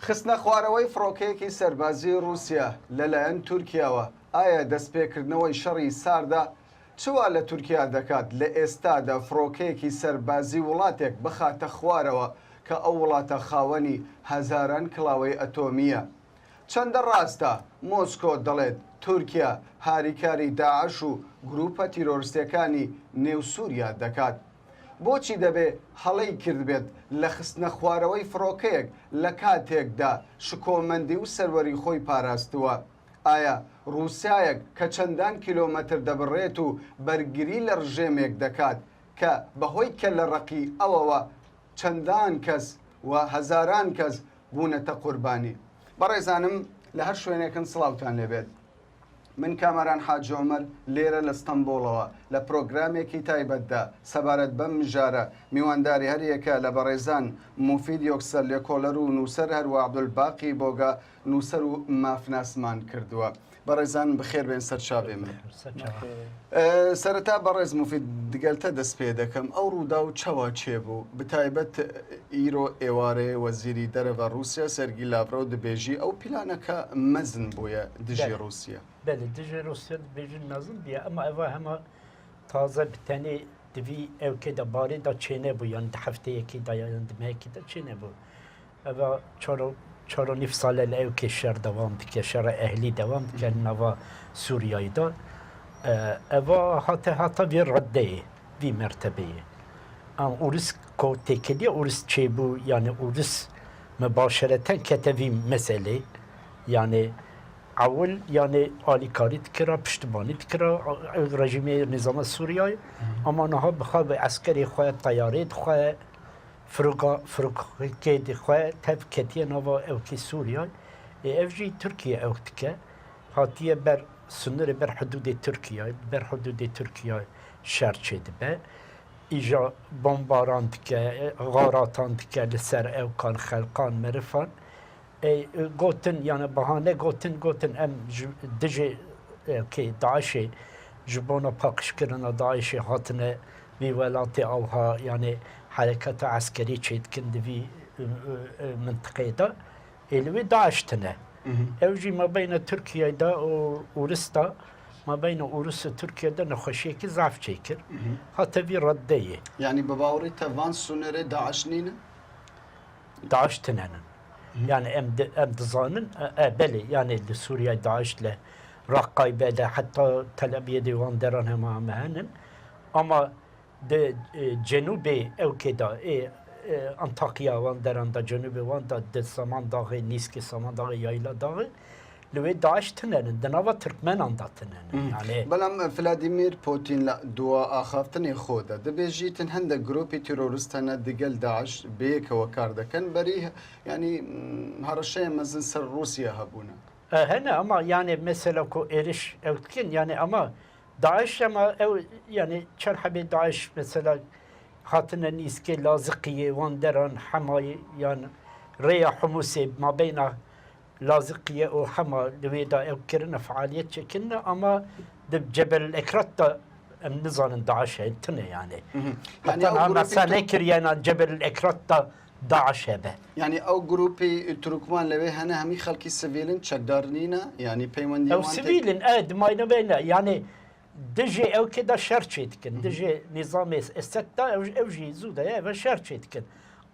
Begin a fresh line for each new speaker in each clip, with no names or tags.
خستنە خوارەوەی فڕۆکەیەکی سەربازی رووسیا لەلایەن تورکیاوە ئایا دەستپێکردنەوەی شەڕی ساردا چوا لە تورکیا دەکات لە ئێستادا فڕۆکەیەکی سەربازی وڵاتێک بخاتە خوارەوە کە ئەو وڵاتە خاوەنی هەزاران کڵاوەی ئەتۆمیە. چەندە ڕاستە مۆسکۆ دەڵێت تورکیا هاریکاری داعش و گروپە تیرۆریستەکانی نێو سووریا دەکات. بۆچی دەبێ هەڵەی کردبێت لە خستنە خوارەوەی فڕۆکەیەک لە کاتێکدا شکۆمەندی و سەروەری خۆی پاراستووە؟ ئایا رووسایەک کە چەندان کیلۆمەتر دەبڕێت و بەرگری لە ڕژێمێک دەکات کە بەهۆی کە لە ڕقی ئەوەوە چەندان کەس و هەزاران کەس بوونەتە قوربانی؟ بەڕێزانم لە هەر شوێنێکن سڵاوتان لێبێت. من کامەران حاج عومەر لێرە لە ستەمبۆڵەوە لە پرۆگرامێکی تایبەتدا سەبارەت بەم مژارە میوانداری هەریەکە لە بەڕێزان موفید یۆکسەر لێکۆلەر و نووسەر هەروە عەبدولباقی بۆگا نووسەر و مافناسمان کردووە. بەڕێزان بخێر بێن سەرچاوێ من. سەرەتا بەڕێز موفید دگەلتە دەست پێ دەکەم ئەو ڕوودا و چاوا چێبوو بتایبەت ئیرۆ ئێوارێ وەزیری دەرەڤە رووسیا سەرگی لاڤرۆ دەبێژی ئەو پیلانەکە مەزن بووە دژی رووسیا.
بله دژی رووسیا دەبێژن مەزن بیە ئەمە ئەوە هەمە تازە بتەنێ دوی ئەوکێدا بارێدا چێنە بوو یان هەفتەیەکیدا یان دمەیەکیدا چێنە بوو ئەوە چهار و نیف ساله لە ئەوکێ شەر دەوام دکە شەڕە ئەهلی دەوام دکە ناوا سووریایدا ئەوە هاتە وێ ڕەدەیە وی مرتبەیە ئەم ئورس کۆتێکردی ئورس چێبوو یانێ ئورس مباشرەتەن کەتە وی مەسەلەی یانێ اول یعنی آلیکاری دکرا پشتبانی دکرا رژیم نظام سوریای اما نها بخواه به عسکری خواه طیاره خواه فروکه خواه تب کتیه نوا اوکی سوریای افجی ترکیه اوکتکه هاتیه بر سنر بر حدود ترکیه شرچه دبه ایجا بمباران دکه غاراتان دکه لسر اوکان خلقان مرفان گوتن یعنی بهانه گوتن ام دژه که داعش جبونا پاکش کردن داعش هاتنه وی ولات اوها یعنی حرکت عسکری چید کند وی منطقه دا الوی داعش تنه اوجی ما بین ترکیه دا و اورس دا ما بین اورس و ترکیه دا نخوشیه که ضعف چیکر حتی وی رده
یعنی بباوری توان سونره داعش نینه؟
داعش تنه يعني ام دزانن بله يعني لسوريا داعش له رقاي بدا حتى تل ابيب ديوان دران هم مهنن اما د جنوبي او كده انطاكيا وان دران دا جنوبي وان دا سامان داغي نيسكي سامان داغي يايلا داغي لوي داعش تنن دناوا تركمانان دا تنن يعني
بلام فلاديمير بوتين لا دوا اخافتني خودا دبيجيتن هند جروبي تيرورستنا دقل داعش بيك وكاردا كان بريه يعني هرشي مزن سر روسيا هبونا
هنا اما يعني مثلا كو ايرش او كن يعني اما داعش اما او يعني شرحبي داعش مثلا خاطنا نيسكي لازقيه واندران حماي يعني ريا حموسي ما بين لازقية أو حما لويدا أو كرنا فعاليات شكلنا أما جبل الإكرات النظام داعش هنتنا يعني حتى أنا سنكر يعني جبل الإكرات داعش هذا
يعني أو جروبي تركمان لوي هنا همي خلقي سيفيلين تشدارنينا يعني بيمندي
أو سيفيلين ما ينبينا يعني دجي أو كده شرشيت كن دجي نظام الستة أو جي زودا يا شرشيت كن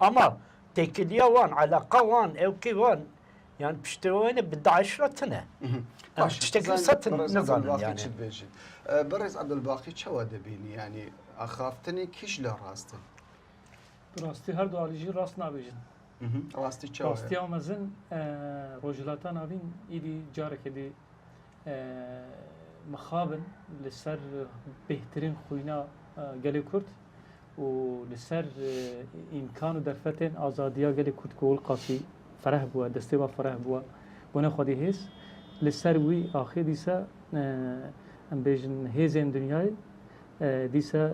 أما تكليا وان على قوان أو كيوان يعني بشتوين بدي 10 سنة. تشتغل ستن نظام يعني.
برز عبدالباقی چوا دبینی يعني اخافتنی کیش له راستن.
راستی هر دو علیجی راست نبیجن.
راستی چوا.
راستی آمازن روجلاتان آبین ایدی جاره کدی مخابن لسر بهترین خوینا گلی کرد و لسر امکان و درفتن آزادیا گلی کرد کول قاسی. فرح بوا دسته با فرح بوا بنا خودی هست لسر وی آخر دیسا ام بیشن هزین دنیای دیسا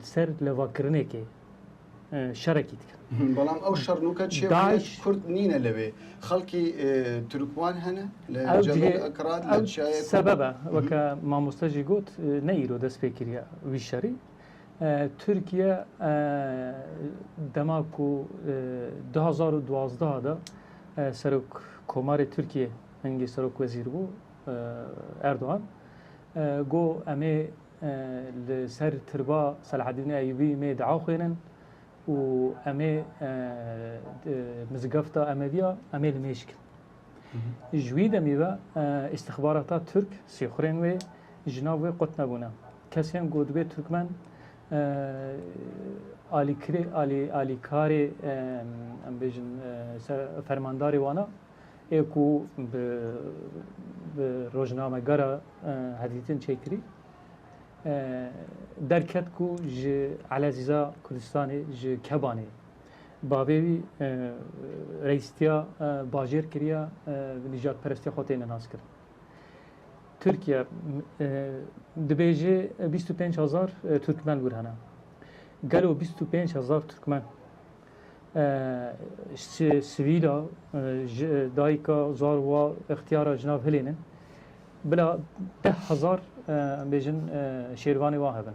لسر لواکرنه که شرکت کرد.
بلام او شرنوکه چیه کرد نینه لبه خلقی ترکمان هنه لجبل اکراد لجای
سببه وکه ما مستجی گوت نیرو دست بکریا ویشری ترکیه دماکو 2012 دا سرک کمار ترکیه هنگی سرک وزیر بو اردوغان گو امه لسر تربا صلاح الدین ایوبی می دعا خوینن و امه مزگفتا امویا امه لمیشکن جوید امیوه استخبارات ترک سیخورین و جناب و قط نبونه کسی هم گودبه ترکمن آلیکاری ام بیجن فرمانداری وانا ایکو به روزنامه گرا هدیتن چیکری درکت کو ج علازیزا کردستانی ج کبانی باوی رئیستیا باجر کریا نجات پرستی خاطر ناس کرد ترکیه دبیجه 25,000 ترکمن برهنه گلو 25,000 ترکمن سویلا دایکا زار و اختیار جناب هلینن بلا 10,000 بیجن شیروانی واهبن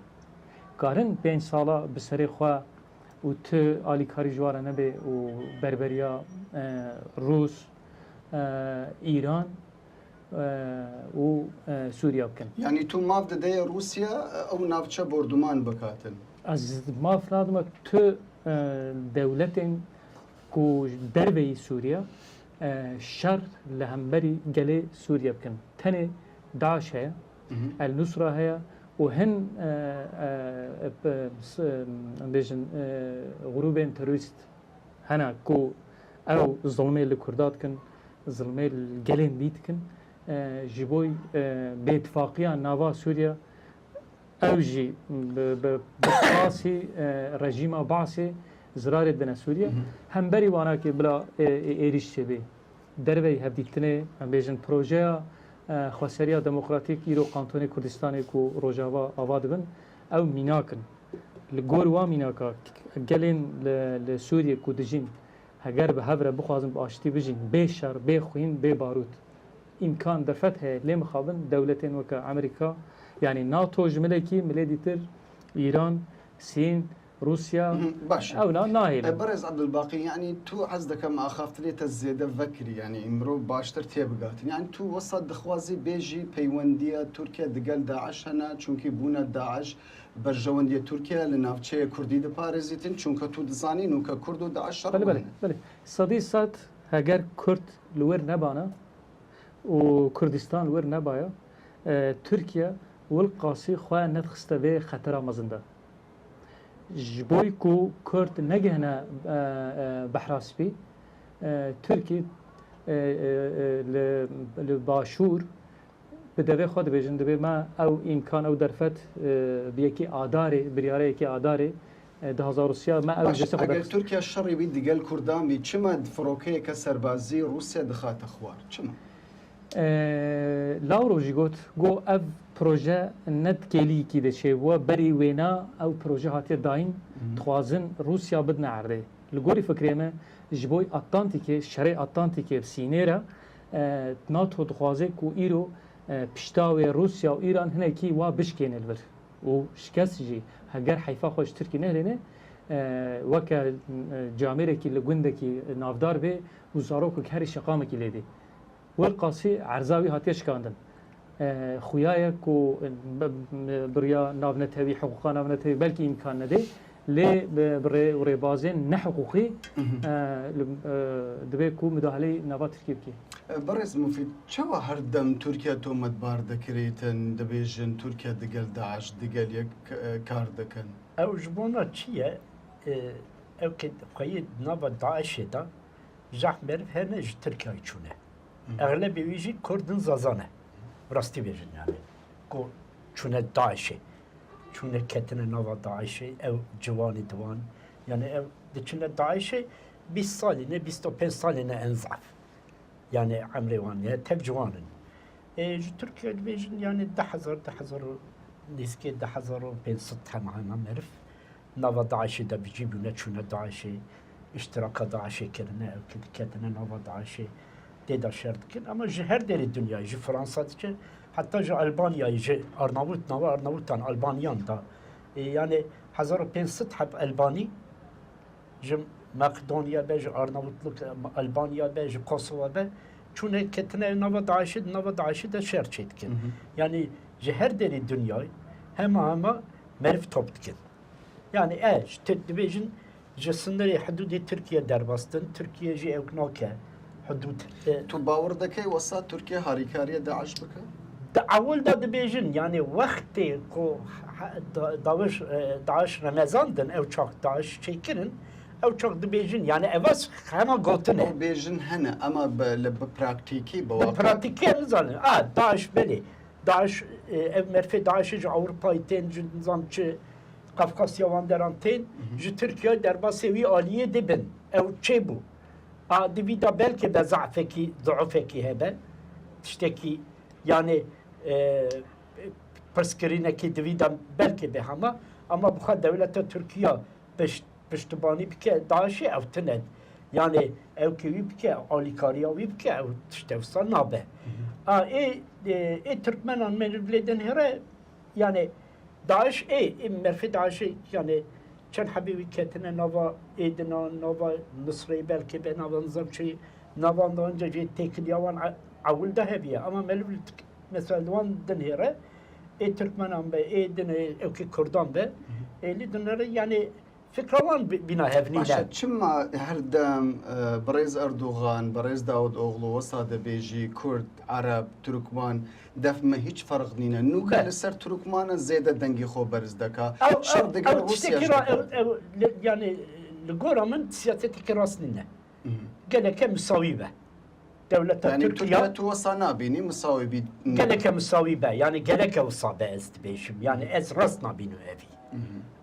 کارن 5 سالا بسری خوا و تو آلیکاری جواره نبی و بربریا روس ایران و سوریه بکن
یعنی تو ماف دده روسیا او نافچه بردمان بکاتن
از ما فرادم تو دولتین کو دربی سوریه شر لهمبری گله سوریه بکن تنه داعش هيا النصرة هيا وهن بيجن غروبين تروریست هنا كو او ظلمي لكردات كن ظلمي الجلين بيت كن جيبوي باتفاقية نافا سوريا او جي بقاسي رجيمة بعثي زرار دنا سوريا هم بري وانا كي بلا ايريش شبي دربي هبديتني بيجن بروجيا خسریا دموکراتیک ایرو قانتون کردستانی کو روجاوا آواد بن او میناکن لگور وا میناکا گلین لسوریه کو دجین هگر به هفره بخوازم به آشتی بجین به شر به خوین به بارود امکان در فتح لیم خابن دولتین وکا امریکا یعنی ناتو جمله کی ملیدیتر ایران سین روسيا
باش
او ناهيل
برز عبد الباقي يعني تو حزدك ما اخافت لي تزيد فكري يعني امرو باشتر تيبقات يعني تو وسط دخوازي بيجي بيونديا تركيا دقل داعش هنا چونكي بونا داعش برجونديا تركيا لنافچه كردي د بارزيتين چونكه تو دزاني نو كرد و داعش شر
بله صديسات هاگر كرد لور نبانا و كردستان لور نبايا تركيا والقاسي خواه ندخسته به خطر مزنده جبوی کو کرد نگهنه بحراسبی ترکی لباشور بدوی خود بیجن دبی ما او امکان او درفت بیکی آداری بریاره یکی آداری 2000 روسیا ما او جسد
اگر ترکیه شری بید دیگل کردان بی چما فروکه که سربازی روسیا دخات اخوار چما
لاورو جیگوت گو اف پروژه ند کلی کی ده چه و بری وینا او پروژه هاتی داین توازن روسیا بدنا عرده لگوری فکریمه جبوی اتلانتیک شرق اتلانتیک سینیرا ناتو دخوازه کو ایرو پشتاوی روسیا و ایران هنه کی و بشکین البر و شکست جی هگر حیفا خوش ترکی نهرینه وکا جامعه کی لگونده کی نافدار به وزارو که هری شقامه کی لیده والقاسی عرضاوی هاتی شکاندن خویای کو بریا ناونتوی حقوقا ناونتوی بلکه امکان نده لی بری بازین نه حقوقی دبی کو مداخله نوا ترکیب کی
برز مفید چوا هر دم ترکیه تو مدبار دکریتن دبیجن ترکیه دگل داعش دگل یک کار دکن
او جبونا چیه او که قید نوا داعش دا زحمر هنج ترکیه چونه اغلب ویجی کردن زازانه راستی بیجن yani کو چونه داعشه چونه کتن نوا داعشه او جوانی دوان yani ev چونه داعشه 20 سالینه 25 سالینه انضعف yani عمري وان ya tek جوانن Türkiye بیجن yani 10,000 نسكي 10,500 هم عرف نوا داعشه da بيجيبونه چونه داعشه اشتراك داعشه كرنا او كتنا نوا داعشه دیده شرط کن اما جه هر دری دنیا جه فرانسه که حتی جه آلبانیا جه آرناووت نوا آرناووتان آلبانیان دا yani 1500 حب آلبانی جه Makedonya be, ji Arnavutluk, Albanya be, ji Kosova be, çune ketine nava Daişi de şer çetkin. Yani ji her deri dünyayı hema merif top dikin. Yani dibêjin ji sınırı hududê Türkiye derbastin, Türkiye ji evknake hudud.
Tu bawer dekî wesa Tirkiye harîkariya Daeş bike?
Awil da dibêjin yani wextê ku Daeş remezandin ew çak Daeş çêkirin, ew çak dibêjin yani evas hema gotine.
Ew bêjin hene ama li bi praktikî bi
Bi pratikê nizanin. Daeş belê. Daeş ev merfê Daeşê ji Ewropayê tên ji nizam çi Kafkasya wan deran tên ji Tirkiye derbasê wî aliyê dibin. Ew çê bû. Divî da belkê be zaafekî hebe. Tiştekî yani pirsgirînekî divî da belkê be hema ama bu devleta Tirkiye piştîbanî bike Daişê ew tune. Yani ew kê wî bike alîkariya wî bike ew tişt wisa nabe. Türkmenan menivlêdin here yani Daeş merfê Daeşê yani çend hebê wî ketine nava êdina nava Nusrê belkê be nava nizam çi navan da önce jê têkiliya wan ewil de hebiye ama melivî mesela wan din here Türkmenan be din evkî Kurdan be lî dinere yani fikra wan bîna hevnîne.
Başa çima her dem Birêz Erdogan, Birêz Davutoğlu wesa dibêjî Kurd, Arab, Türkman def me hiç fark nîne. Nûka li ser Türkmanan zêde dengî xwe beriz dika. Şev diger Rusya
yani li gora min siyasetekî rast nîne. Geleke misawî be. Devleta
yani
Türkiye
tu wesa nabînî misawî bî.
geleke misawî be yani geleke wisa be ez dibêjim yani ez rast nabînim evî.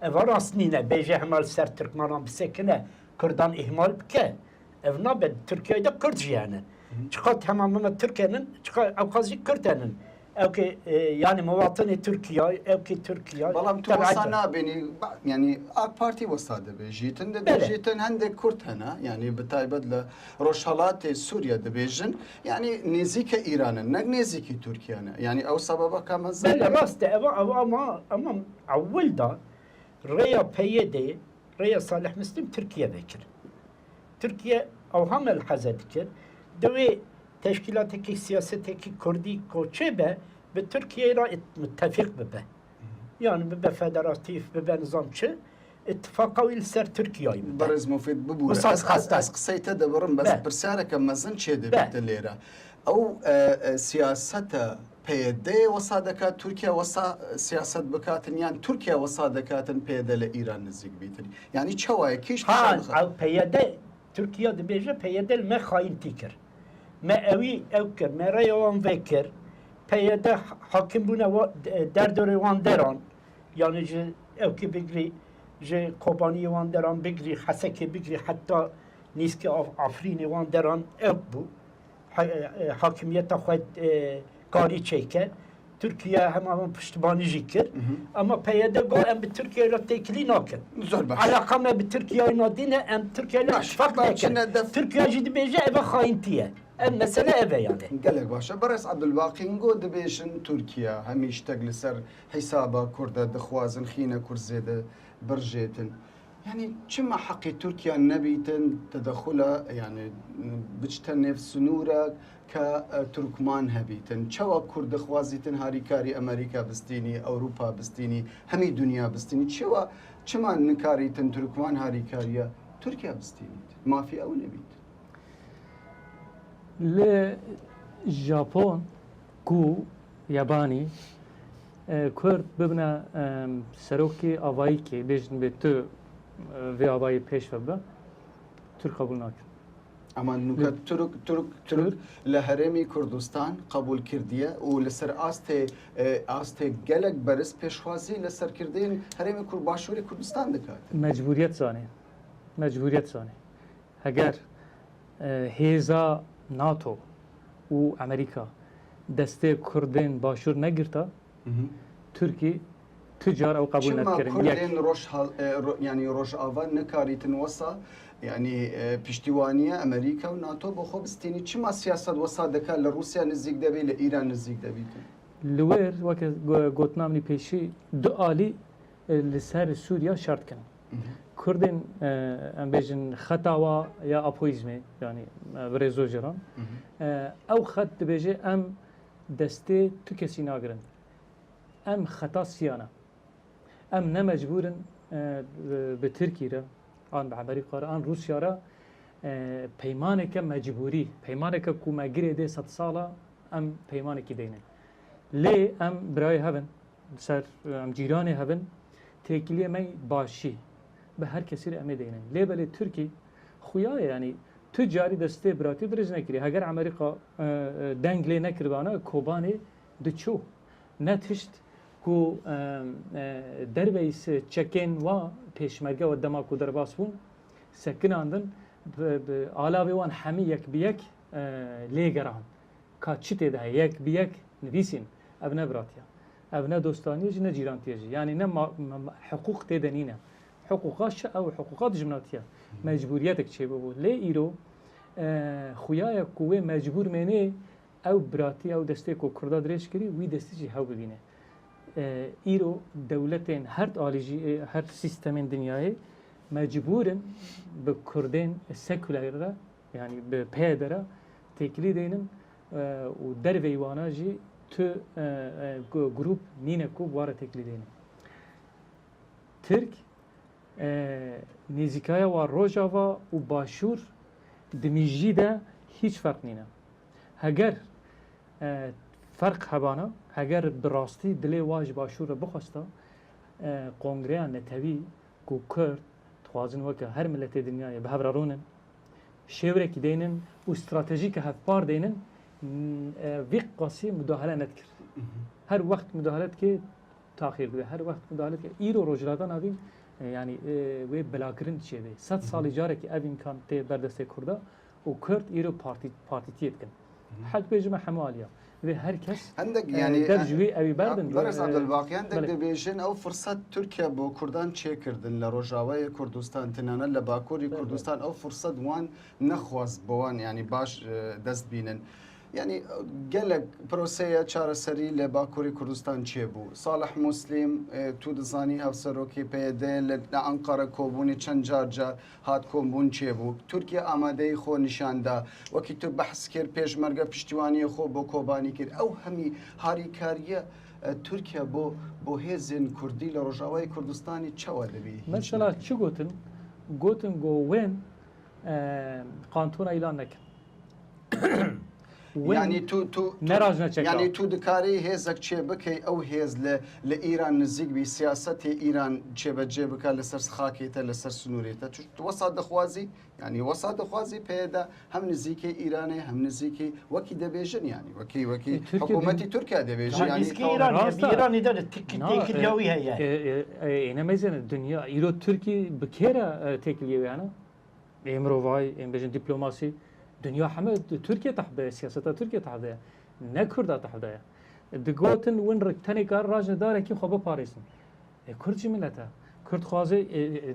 Ev rast nîne bêje hemal ser Türkmanan bisekine Kurdan ihmal bike. Ev nabe Türkiye'de Kürt jiyane. Çıkat hemamına Türkiye'nin çıkat evkazî Kürt'enin. Evki yani muvatını Türkiye, evki Türkiye.
Balam tu wesa nabînî yani AK Parti wesa dibêjîtin dibêjîtin hindek Kurd hene yani bi taybet li Rojhilatê Sûriye dibêjin yani nêzîke İran'ın ne nêzîkî Türkiye'ne yani ew sebeba ka mezin.
Bele rast ama evvel da Rêya PYD, Rêya Salih Müslim Türkiye vekil. Türkiye evhamel heze dikir. Devê teşkilatekî siyasetekî Kurdî koçê be bi Türkiye ra müttefik bibe. Yani bibe federatif, bibe nizamçı ittifaka wî li ser Türkiye'yê bibe.
Birêz Mufid bibûre.
Wisa xasta.
Ez qiseyê te de birim bes pirsareke mezin çê dibîte lêre. Ew siyaseta PYD wesa dika Türkiye wesa siyaset bikatin yani Türkiye wesa dikatin PYD ile İran nizîk bîtin. Yani çawaye kîş
PYD Türkiye dibêje PYD li me xayîn tîkir. Me evî ew kir, me rêya wan vekir. PYD hakim bûne derdorê wan deran. Yani ji evkî bigirî ji kobaniyê wan deran bigirî, Hesekê bigirî heta nîskê Afrînê wan deran ew bû. Hakimiyeta xwe karî çêke. Türkiye hemavan piştîbanî jî kir. Ama PYD got em bi Türkiye ile têkilî nakin.
zor baş.
Alaka me bi Türkiye nadîne em Türkiye ile ittifak nekin. Türkiye jî dibêje eve xayîntiye. Em mesele eve yani.
Gelek başa. Birêz Abdulbaqî got dibêjin Türkiye hemî ştek li ser hesaba Kurda dixwazin xîne Kurd zêde birjêtin. Yani çima haqqî Türkiye nebîtin tedexula yani biçte nev sunûrek ka Türkman hebîtin. Çawa Kurd dixwazîtin harîkarî Amerîka bistînî, Ewropa bistînî, hemî dünya bistînî. Çima nikarîtin Türkman harîkariya Türkiye bistînî. Mafî ew nebît.
Li Japon ku yabanî Kurd bibine serokê avayîkê bêjin bê tu vê avayî pêş ve be Türk kabul nakin.
Ama nuka Türk li Herêmî Kurdistan kabul kirdiye û li ser astê gelek beriz pêşwazî li ser kirdeyên Herêmê Başûrê Kurdistan dikat.
Mecburiyet zanê. Heger hêza NATO û Amerîka destê Kurdên başûr negirta Türkiye tüccar ew kabul nekirin.
Kurdên yani Rojava nekarîtin wesa yani piştîwaniya Amerîka û NATO bi xwe bistînî çima siyaset wesa dika li Rusya nizîk debê li İran nizîk debîtin.
Li wêr weke gotina min pêşî du alî li ser Sûriya şert kirin. کردن ام بیشن خطاوا یا اپویزمه یعنی برزو جران او خط بیشه ام دسته تو کسی ناگرن ام خطا سیانه ام نه مجبورن به ترکیه را آن به امریکا را آن روسیا را پیمانه که مجبوری پیمانه که کومگیره ده 100 ساله ام پیمانه کی دینه لی ام برای هفن سر ام جیران هفن تکلیه می باشی به هر کسی را امی دینه لی بله ترکی خویا یعنی تو جاری دسته براتی درج نکری اگر امریکا دنگ لی نکردانه کوبانی دچو نتشت کو دربیس چکن و پیشمرگه و دماغ در باس بون سکن آندن علاوه وان همه یک بیک لیگران که چی تیده یک بیک نویسین ابنا براتیا ابنا دوستانیه نه جیرانتیه یعنی نه حقوق تیده نینه حقوقاش او حقوقات جمناتیه مجبوریتك چه بود لی ایرو خویای قوه مجبور منه او براتی او دسته کو کرده درش کری وی دسته چی هاو ببینه ایرو دولتین هر سیستم دنیای مجبورن به کردین سکولر یعنی به پیدره تکلی دینن و در ویوانا جی تو گروپ نینه کو واره تکلی دینن ترک نزیکای و روجاوا و باشور دمیجی ده هیچ فرق نینه اگر فرق هبانا اگر براستی دلی واج باشور بخواستا کنگره نتوی کو کرد توازن وکه هر ملت دنیای به هفرارونن شیوره که دینن و استراتژیک هفپار دینن وی قاسی مداخله نتکر هر وقت مداخلت که تاخیر بده هر وقت مداخلت که ایرو روجلاتان آبیم yani ve belagirin çeve 100 salı jare ki ev imkan te berdeste kurda o Kürt İro partiyet kin hak bejme hamaliya ve herkes
yani
derjvi evi berdin
Barış Abdülbaki عندك دبیجن او فرصت ترکیه بو کردان چه کردن لروجاوی کردستان تنانه لباکوری کردستان او فرصت وان نخواز بوان yani باش دست بینن يعني قالك بروسيا چارە سەری لە باکووری کوردستان چێ بوو ساڵح مسلیم تو دزانی هەفسەرۆکی پێدێ لە ئەنقەرە کۆبوونی چەند جارجار هات کۆمبوون چێ بوو تورکیا ئامادەی خۆ نیشاندا وەکی تو بەحس کرد پێشمەرگە پشتیوانی خۆ بۆ کۆبانی کرد ئەو هەمی هاریکاریە تورکیا بۆ هێزن کوردی لە ڕۆژاوای کوردستانی چاوە دەبی
مثلا چی گوتن گۆوێن قانتۆنا ئیلان نەکرد
يعني تو دكاري هيزك چه بكي او هيز لإيران نزيق بي سياسة إيران چه بجي بكا لسر خاكيتا لسر سنوريتا وصاد خوازي يعني وصاد خوازي بيدا هم نزيكي إيراني هم نزيكي وكي دبيجن يعني وكي حكومتي تركيا دبيجن يعني
إيراني ده تكليوي هي
انا ميزان الدنيا إيرو تركي بكيرا تكليوي انا امروفاي ام بيجن دبلوماسي دنیا همه ترکیه تحته سیاست ترکیه تحته نه کرد تحته دگوتن ون رتنی کار راج نداره کی خوب پاریسن کرد چی ملته کرد خوازه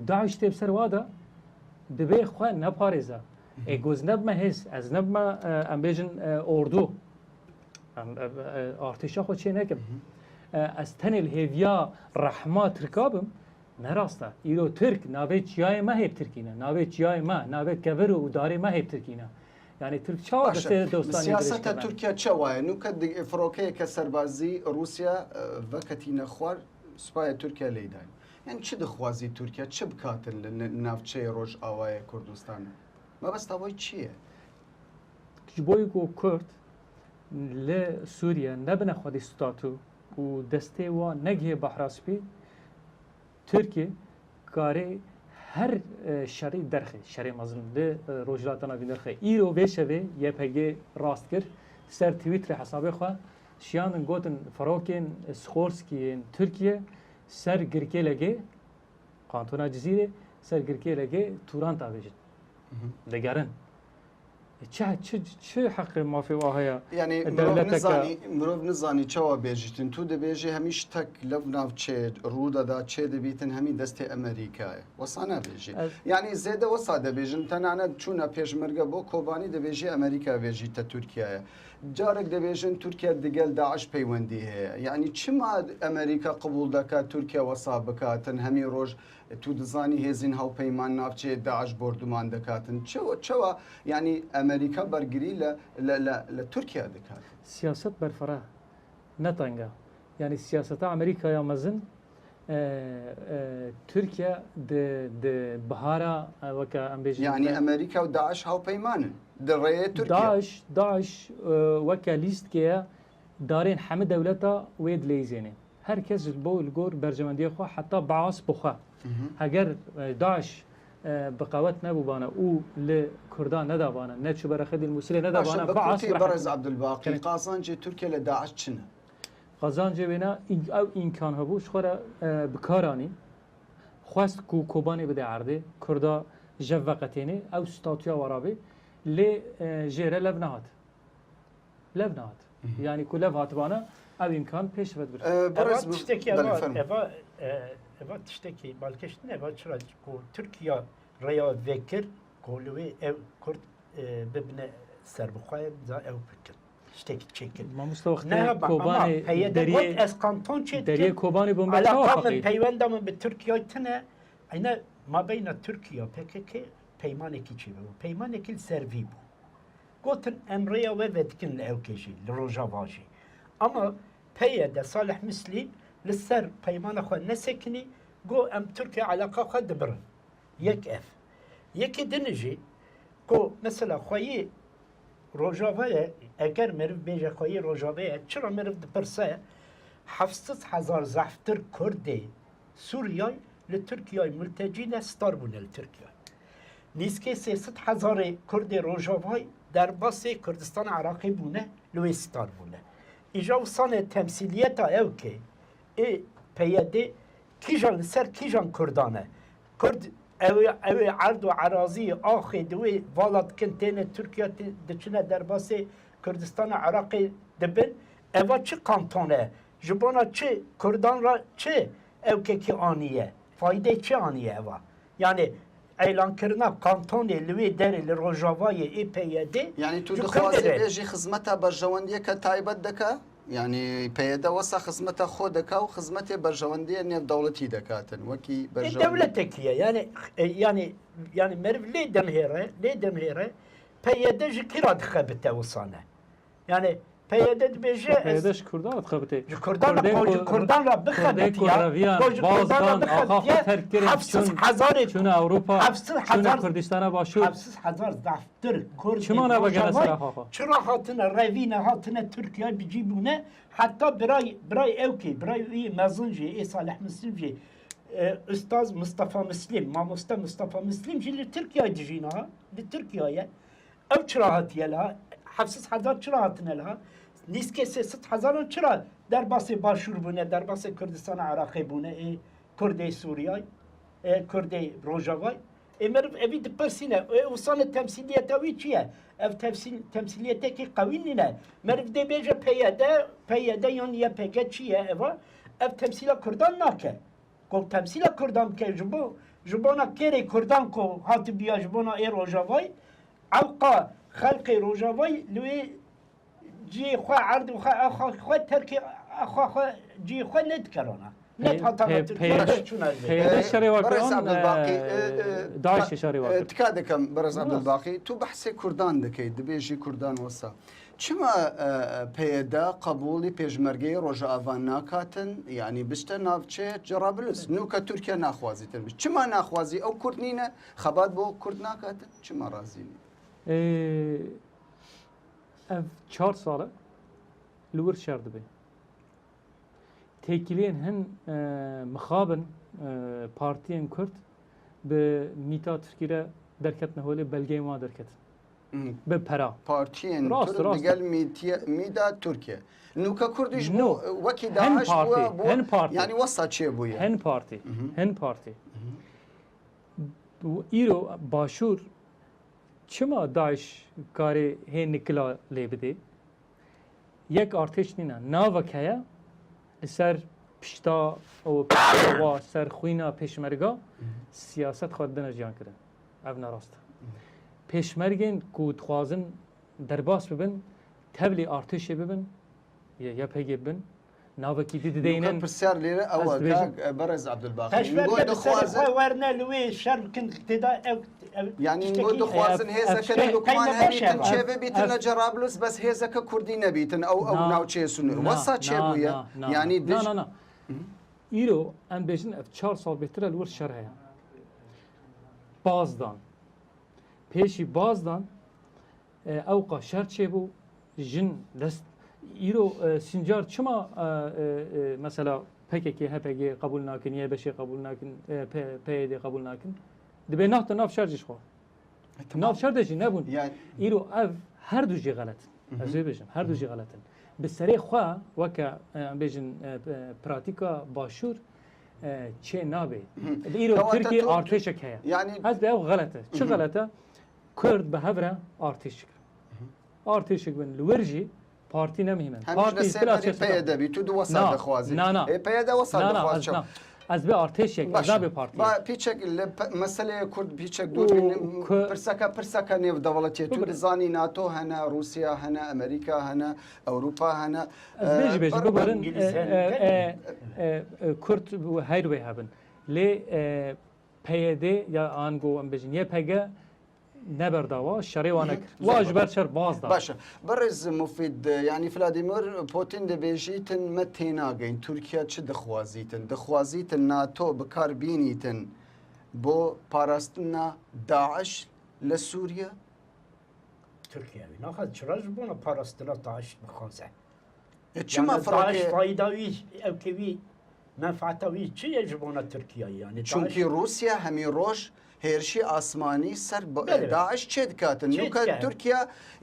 داعش تب سر وادا دبی خو نه پاریزه گوزنب مهس از نب ما ام بیجن اردو ارتشا خو چی نکم از تن الهویا رحمت رکابم نراسته ایرو ترک ناوی چیای ما هیب ترکینه ناوی چیای ما ناوی کبر و داری ما هیب ترکینه يعني تركيا
سياسة تركيا تشاوى انه كد افروكي كسربازي روسيا فكتينا خوار سبايا تركيا ليدان يعني چه دخوازي تركيا چه بكاتن نافچه روج اوای كردستان ما بس تاوي چيه
جبويكو كرد لسوريا نبنى خودي ستاتو و دسته و نگه بحراسبي تركيا كاري هر شری درخه شری مظلوم ده روجلاتنا بین درخه ایرو بشه یه پگه راست کرد سر توییتر حسابه خوا شیان گوتن فراکین سخورسکی ترکیه سر گرکه لگه قانتونا جزیره سر گرکه لگه توران تابجد دگرن چه حق ما في وهاي
يعني مروف نزاني چوا بيجتن تو دبيجي هميش تك لفناف تشيد رودا دا تشيد بيتن همي دستي امريكا وصانا بيجي يعني زيادة وصاده بيجن تنانا چونا پيشمرگا بو كوباني دبيجي امريكا بيجي تا تركيا جارك دبيجن تركيا دقل داعش بيوندي هي يعني چما امريكا قبول دكا تركيا وصابكاتن همي روج تو دزانی هێزین هاوپەیمان ناوچێ داعش بردومان دەکاتن چەوە ینی ئەمریکا بەرگری لە تورکیا دەکات
سیاست برفره نتنگه یعنی سیاست امریکا یا مزن ترکیه د بهارا وکا ام بیجی
یعنی ئەمریکا و داعش هاوپەیمانن دەڕێیە تورکیا
داعش وکا لیست که دارین همه دولتا وید لیزینه هر کس بو الگور برجمندی خو حتی بعاص بخوا اگر داعش بقوت نبوبانه او لکردان ندابانه نه چو برخد الموصل ندابانه بعاص
بەڕێز عەبدولباقی قازانجی تورکیا لە داعش چنە
قازانجه بنا او امکان ها بوش خورا بکارانی خواست کو کوبانی بده عرضه کردا جو وقتینه او ستاتیا ورابه لی جیره لب نهات یعنی کو لب هاتبانه او امکان پیش بد بره
بەڕێز
eva tiştekî balkeştin eva çıra ku Türkiye raya vekir kolüve ev Kürt bibne serbixwaye za ev pikir. Tiştekî çekir.
ما مستوى
Ne
وقت كوباني
peyede ez kanton çekir.
دريه كوباني بومبا
Alaka
توافقي
min peyvenda min bi Türkiye tine ayna ma beyna Türkiye PKK peymanekî çi bu. Peymanekî servî bu. Gotin emreya ve vetkin li ev keşî li rojavajî. Ama peyede Salih Müslim li ser peymana xwe nesekînî go em Türkiye alaka xwe dibirin. Yek ev. Yekê din jî ku mesela xweyî rojavaya eger meriv bêje xweyî rojavaya çira meriv dipirse 700,000 zaftir Kurdê Sûriyay li Tirkiyeyê mültecî ne star bûne li Tirkiye. Nîskê 300,000 Kurdê Rojavayê derbasê Kurdistana Iraqê bûne li wê star bûne. Îja sanê temsîliyeta ew kê ê PYD kîjan li ser kîjan Kurdan e. Kurd ew ê erd û eraziyê axê di wê vala dikin têne Tirkiye diçine derbasê Kurdistana Iraqê dibin eva çi kanton e? Ji bona çi Kurdan ra çi evkekî aniye? Faydê çi aniye eva? Yani eğlankirina kantonê li wê derê li Rojavayê ê PYD
yani tu dixwazî bêjî xizmeta berjewendiyeke taybet dike yani PYD wesa xizmeta xwe dike û xizmetê berjewendiyê nêvdewletî dekatin wekî
devletekî ye yani meriv lê demhêre PYD ji kîra dixebite wisane yani PYD dibêje
پیداش کردان خبته
Kurdan ra bixebitiya
بازدان آخا خطر کرد چون اروپا چون کردستان باشور
700,000 zaftir Kurd
چما نبگن سر آخا
çıra hatine revîne hatine Türkiye bicîbûne hatta biray evkê biray wî mezin jî ê Salih Müslim jî Üstaz Mustafa Müslim mamoste Mustafa Müslim jî li Tirkiye dijîne li Tirkiye'ye ev çıra hatiye la 700,000 çıra hatine la nîskê 300,000 çıra derbasê başûr bûne derbasê Kurdistana Iraqê bûne ê Kurdê Sûriyayê Kurdê Rojavayê meriv evî dipirsîne wisane temsîliyeta wî çi ye ev temsîliyetekî qewî nîne meriv dê bêje PYD yan YPG çi ye eva ev temsîla Kurdan nake ku temsîla Kurdan bike ji bona kêrê Kurdan ku hatibiya ji bona ê Rojavayê ewqa xelkê Rojavayê li wê ciyê xwe erd û xwe terkê xwe ciyê xwe nedikirana net hatana Tirkiye çûna
پیداش شری
بەڕێز عەبدولباقی
داعش شری واقع
تکا دەکەم بەڕێز عەبدولباقی تو بەحسێ کوردان دەکەیت دەبێژی کوردان وەسا چما PYD قبولی پێشمەرگەی ڕۆژئاوان ناکاتن یعنی بشتە ناوچێ جرابلس نوکە تورکیا ناخوازیتن چما ناخوازی ئەو کورد نینە خەبات بۆ کورد ناکاتن چما ڕازی
ev 4 sale li wir şer dibe. Tekiliyên hin mixabin partiyên Kurd bi mîta Tirkiye derketine holê belgeyên wan derketin. Bi pera.
Partiyên
Rast,
Türk
rast.
digel mîda Türkiye. Nuka Kurd ji
No.
bo wekî
Hin
Daesh
parti, hin parti.
yani wesa çêbûye.
Hin parti. îro başûr çima Daesh karê hê nikila lê bide? Yek artêş nîne navek heye li ser pişta û ser xwîna pêşmerga siyaset xwe dine jiyan kirin. Ev nerast. Pêşmergên ku dixwazin derbas bibin, tevlî artêşê bibin, YPG bibin, ناوکی دی
نوکە
دینن
پرسیار لێرە ئەوە
Ez dibêjim.
کاک بەرز عەبدولباقی
پشوەرگە
گۆ
بەسەر
دەخوازن
خۆی وەرنە لێ شەر بکن تێدا
یعنی گۆ دەخوازن هێزەکە لە لوقمان هەبیتن چێ ببیتن لە جەرابلوس بەس هێزەکە کوردی نەبیتن ئەو ناوچێ سنوور وەسا چێ بووە یعنی
نه نه نه ایرو ام بیشن اف 4 سال بهتر الور شر هيا بازدان پیشی بازدان اوقا شر چه بو جن دست ایرو سنجار چما مثلا PKK HPG قبول ناکن یا بشی قبول ناکن PYD قبول ناکن دبی نهت ناف شرجش خو ناف شرجش نبون
yani
ایرو اف هر دو جی غلط از بیشم هر دو جی غلطن بسری خوا وکا بیشن پراتیکا باشور چه نابه ایرو ترکیه ارتشک هیا
yani
از به غلطه چه غلطه کرد به هفره ارتشک بن لورجی پارتی نمیهمن
هەمیش لە سێبەری پێیە دەبی تو دو وەسا دەخوازی پێدا وەسا دەخواز
از به ارتشک از به پارتی
پیچێک لە مەسلەیە کورد پیچێک دوور پرسەکە نێو دەوڵەتێ تو دەزانی ناتۆ هەنا رووسیا هەنا ئەمریکا هەنا ئەوروپا هەنا
بیش ببرن کرد هیر وی هبن لی پیاده یا آنگو ام بیشن یه پگه نبرداوا شری وانک واج برشر باز دا
باشە بەڕێز مفید ینی فلادیمیر پۆتین دەبێژیتن مە تێناگەین تورکیا چ دەخوازیتن ناتۆ بکاربینیتن بۆ پاراستنا داعش لە سووریا
Türkiye'yi naxaz çıraj buna parastıla taş bixanze.
چما
Taş
فڕۆکێ
faydavi evkevi menfaatavi çi yecbuna Türkiye'yi yani.
چونکی رووسیا هەمی ڕۆژ هێرشی ئاسمانی سەر داعش چێ دکاتن نوکە تورکیا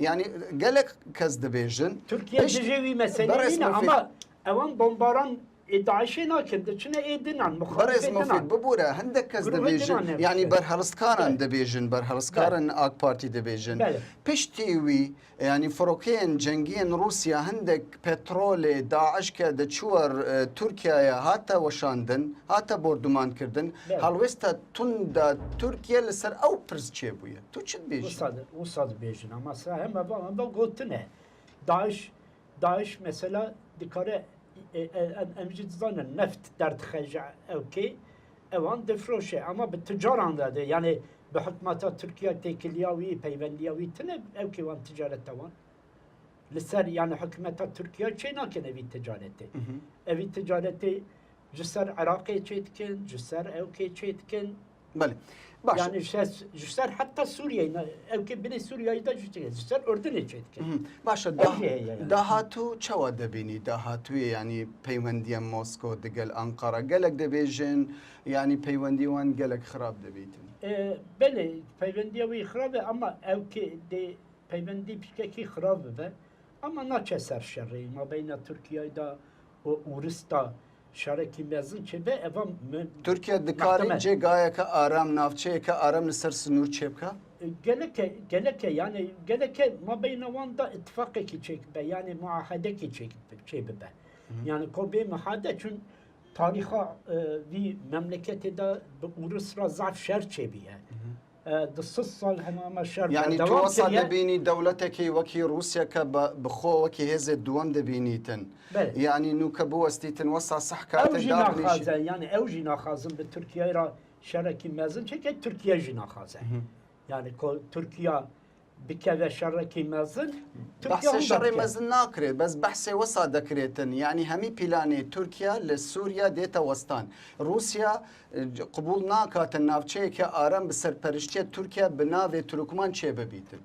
ینی gelek کەس دەبێژن
Türkiye dijevi meseleyi ama evan bombaran Daiş'e nakin çine edinan
بەڕێز مفید ببوورە هەندێک کەس دەبێژن ینی بەرهەڵستکاران دەبێژن بەرهەڵستکارن ئاک پارتی دەبێژن پشتیوی ینی فڕۆکەیەن جەنگیان رووسیا هەندێک پێترۆلێ داعش کە دەچوەر تورکایە هاتە وەشاندن هاتە بردومانکردن هەڵوێستە توندا تورکیا لەسەر ئەو پرس چێ بووە تو چت بێژ
Usad bejin ama hem gotine Daesh mesela dikare emcid zanen neft derdxeja evki evan defroşe ama bi ticaran da yani bi hükümeta Türkiye tekiliyavi peyvendiyavi tine evki van ticaret evan liser yani hükümeta Türkiye çeynaken evi ticareti evi ticareti cüser Irak'e çetkin cüser evki çetkin
بله باش
yani cüser hatta Suriye evki bile Suriye'yi da cüser Ürdün'e çetkin
باشە داهاتوو چاوە دەبینی داهاتووی ینی پەیوەندیە مۆسکۆ دەگەل ئەنقەرە گەلک دەبێژن ینی پەیوەندیوان گەلک خراپ دەبیتن
بله peyvendiyevi xirabe ama evki de peyvendi pişkeki xirabe be ama naçe ser şerri ma beyne Türkiye'de o Uris'ta şareki mezin çebe evam
تورکیا دکاری جێگایەکە ئارام ناوچەیەکە ئارام لەسەر سنوور چێ بکە
geleke yani geleke ma beyne vanda ittifakeki çekbe yani muahedeki çekbe yani kobe muhade çün tariha vi memleketi de Uris'ra zaf şer çebiye دسس سال همه شر
یعنی تو وەسا دەبینی دەوڵەتێکی وەکی رووسیا کە بخۆ وەکی هێزێ دووەم دەبینیتن یعنی نوکە بوەستیتن وەسا سەحکاتە
yani ev jî naxazin bi Türkiye ra şerekî mezin çeke Türkiye jî naxaze yani Türkiye bikeve şerekî mezin
بەحسێ شەڕێ مەزن ناکرێت بەس بەحسێ وەسا دەکرێتن ینی هەمی پیلانێ تورکیا لە سووریا دێتە وەستان رووسیا قبول ناکاتە ناوچەیەکە ئارام بە سەرپەرشتیە تورکیا بناوێ تورکمان چێ ببیتن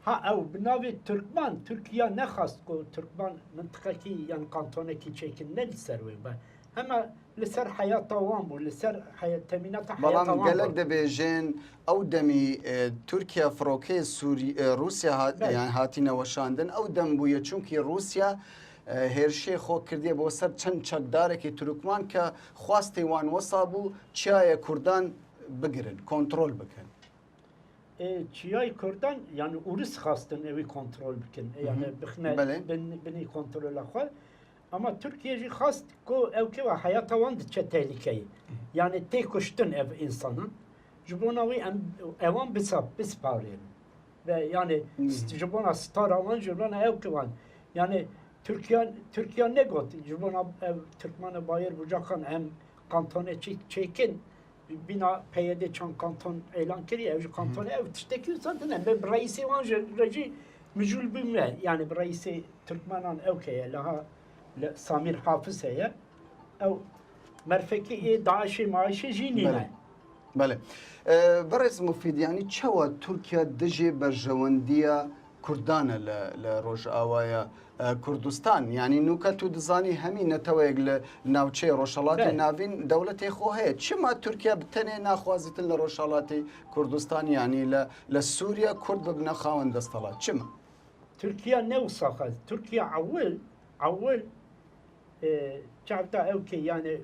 ha ew binavê Türkman Türkiye nexast ku Türkman mintiqekî yan kantonekî çekin ne li ser wê be hema li ser heyata wan bû li ser temînata
بەڵام gelek debêjin ew demî Türkiye firokê Rusya yan hatîne weşandin ew dem bûye çunkî Rusya هێرشێ خۆ کردیە بۆ سەر چەند چەکدارێکی تورکمان کە خواستی وان وەسا بوو چیایە کوردان بگرن کۆنتترۆل بکەن
çiyayê Kurdan yani Uris xastin evî kontrol bikin yani bixne binî kontrola xwe ama Türkiye jî xast ku ew keva heyata wan diçe tehlikeyê yani tê kuştin ev insanın ji bona wî ewan bisparêrin ve yani ji bona stara wan ji bona ew kevan yani Türkiye ne got? Cumhurna Türkmen'e bayır bucakan hem kantone çekin bina PYD çan kanton elan kiriyor. Ev kantone ev tişteki zaten hem reisi vanje reji mücül bilme yani reisi Türkmenan evkeye laha Samir Hafız heye ev merfeki daişi maaşı jinine.
بله برز مفید یعنی چوا ترکیه دژی برژوندیه کردان لروج آوایا کردستان یعنی نوکا تو دزانی همین نتویگ لناوچه روشالات ناوین دولت خواه چما ترکیه بتنه ناخوازیت لروشالات کردستان یعنی لسوریا کرد ببنا خواهن دستالات چما؟
Türkiye ne usakaz? Türkiye avvel çavda evke yani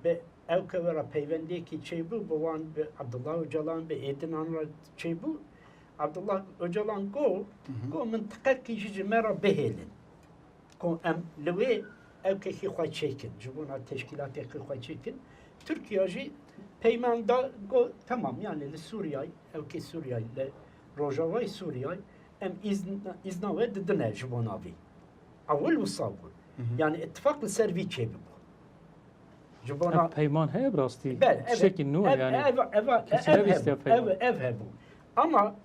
be evke vera peywendeki şey bu van be Abdullah Öcalan be Edin Anra şey bu Abdullah Öcalan go mıntıka ki jici mera behelin ko em lewe evke ki khoy çekin jubuna teşkilatı ki khoy çekin Türkiye ji peymanda go tamam yani Suriye evke Suriye le Rojava Suriye em izna ve dedine jubuna vi avvel usavul yani ittifaklı servi çebi bu جبنا
پیمان هەیە بڕاستی
بله
شتێکی نوە
ev bu ama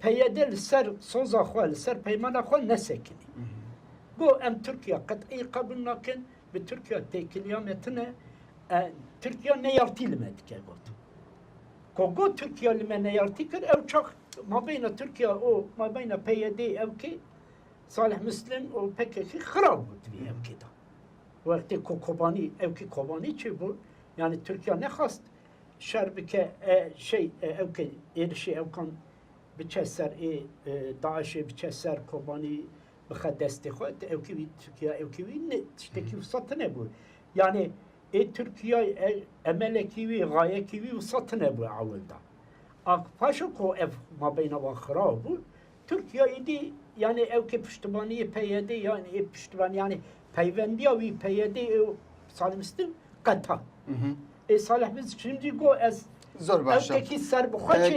peyede ser soza xwal ser peymana xwal nesekini bu em Türkiye qat'i kabul nakin bi Türkiye tekiliyametine Türkiye ne yartilmedike got ko Türkiye lime ne yartikir ev çok mabeyna Türkiye o mabeyna peyede ev ki Salih Müslim o PKK xarab bud vi ev ki da وقتی کوبانی او کی کوبانی چی بود یعنی ترکیه نخواست شربکه شی او کی ایرشی او کن بچه سر داعش بچه سر کوبانی بخد دستی خود او کی ترکیه او کی نه تشتکی وسط نبود yani Türkiye emeleki ve gayeki ve vsat nebu avulda akpaşo ko ev mabeyna ve xarabu Türkiye idi yani ev ki piştibani peyede yani piştibani yani peyvendiya ve peyede salimstim kata. Salih biz şimdi go ez
زور باشە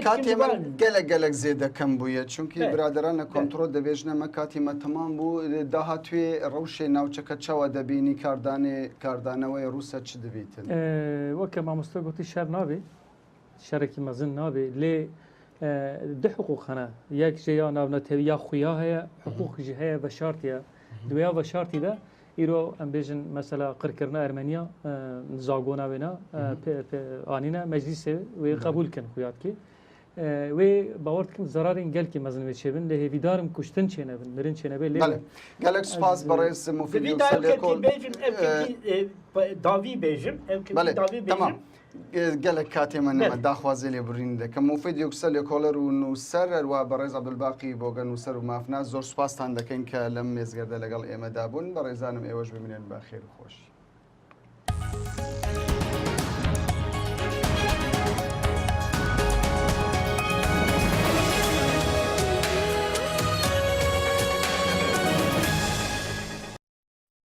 کاتی من gelek gelek zêde kem bûye çünkü biraderane kontrol dibêjine me katî me temam bû dahatûyê rewşê navçeka çawa debînî kardanewê Rûsya çi dibîtin
وەکە مامۆستا گوتی شەر نابێ شەرێکی مەزن نابێ لێ دو حقوق هەنە یەک جێ یا ناونەتەوییا خویا هەیە حقوقی jî هەیە veşartiye دویا veşartî de îro em bêjin mesela qirkirina Ermeniya zagona wêna anîne meclîsê wê qebûl kin xuyatkî wê bawer dikim zararên gelkî mezin wê çêbin lê hêvîdarim kuştin çênebin mirin çênebê lê
gelek spas berêz Mufid Yukselekol
davî bêjim davî bêjim
gelek katê me neme daxwazê lê birîn dikim Mufid Yukselekol û nûser wa berêz Abdulbaqî boga nûser û mafna zor spastan dikin ke lem mêzgerde legal ême dabûn berêzanim êwe ji bimînin bexêr û xweş